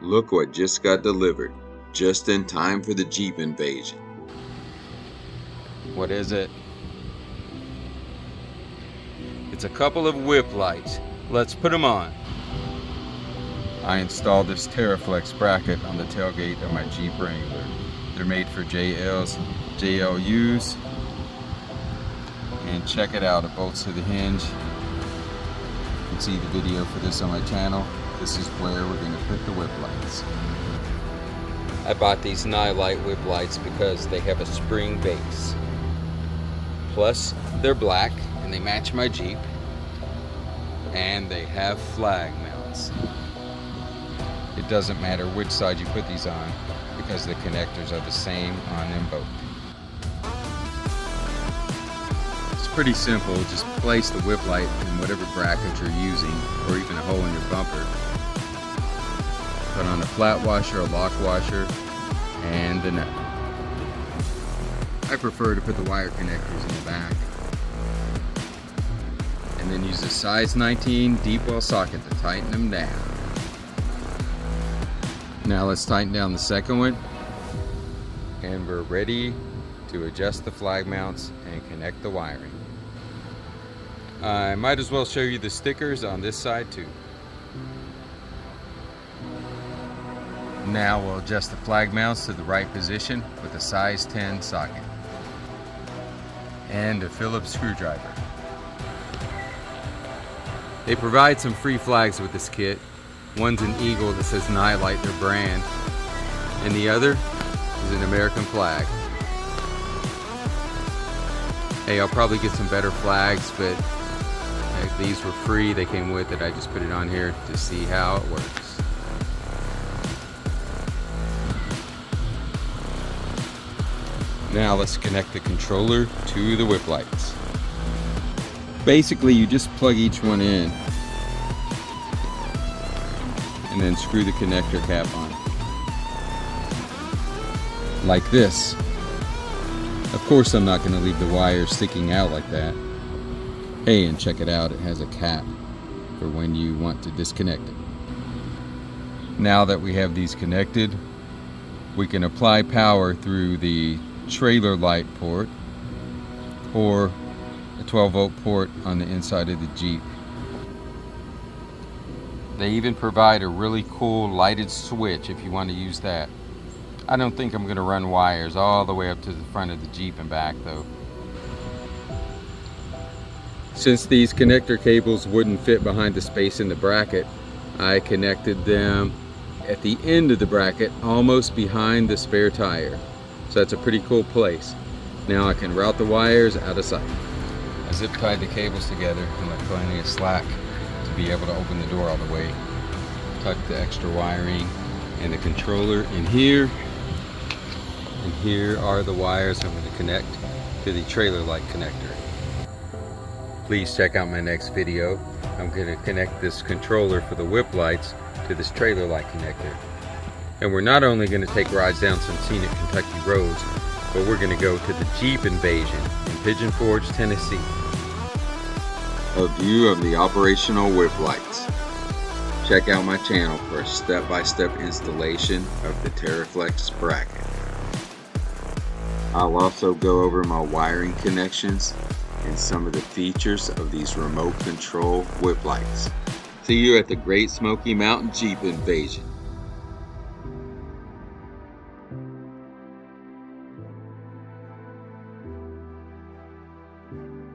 Look what just got delivered, just in time for the Jeep invasion. What is it? It's a couple of whip lights. Let's put them on. I installed this TerraFlex bracket on the tailgate of my Jeep Wrangler. They're made for JLUs. And check it out, it bolts to the hinge. You can see the video for this on my channel. This is where we're going to put the whip lights. I bought these NiLight whip lights because they have a spring base. Plus, they're black and they match my Jeep. And they have flag mounts. It doesn't matter which side you put these on because the connectors are the same on them both. It's pretty simple, just place the whip light in whatever bracket you're using or even a hole in your bumper. Put on a flat washer, a lock washer, and the nut. I prefer to put the wire connectors in the back. And then use a size 19 deep well socket to tighten them down. Now let's tighten down the second one. And we're ready to adjust the flag mounts and connect the wiring. I might as well show you the stickers on this side too. Now we'll adjust the flag mounts to the right position with a size 10 socket and a Phillips screwdriver. They provide some free flags with this kit. One's an eagle that says NiLight, their brand, and the other is an American flag. Hey, I'll probably get some better flags, but these were free, they came with it. I just put it on here to see how it works. Now let's connect the controller to the whip lights. Basically, you just plug each one in and then screw the connector cap on. Like this. Of course, I'm not going to leave the wires sticking out like that. Hey, and check it out, it has a cap for when you want to disconnect it. Now that we have these connected, we can apply power through the trailer light port or a 12-volt port on the inside of the Jeep. They even provide a really cool lighted switch if you want to use that. I don't think I'm going to run wires all the way up to the front of the Jeep and back though. Since these connector cables wouldn't fit behind the space in the bracket, I connected them at the end of the bracket, almost behind the spare tire. So that's a pretty cool place. Now I can route the wires out of sight. I zip tied the cables together and left plenty of slack to be able to open the door all the way. Tuck the extra wiring and the controller in here. And here are the wires I'm going to connect to the trailer light connector. Please check out my next video. I'm going to connect this controller for the whip lights to this trailer light connector. And we're not only going to take rides down some scenic Kentucky roads, but we're going to go to the Jeep invasion in Pigeon Forge, Tennessee. A view of the operational whip lights. Check out my channel for a step-by-step installation of the TerraFlex bracket. I'll also go over my wiring connections and some of the features of these remote control whip lights. See you at the Great Smoky Mountain Jeep invasion.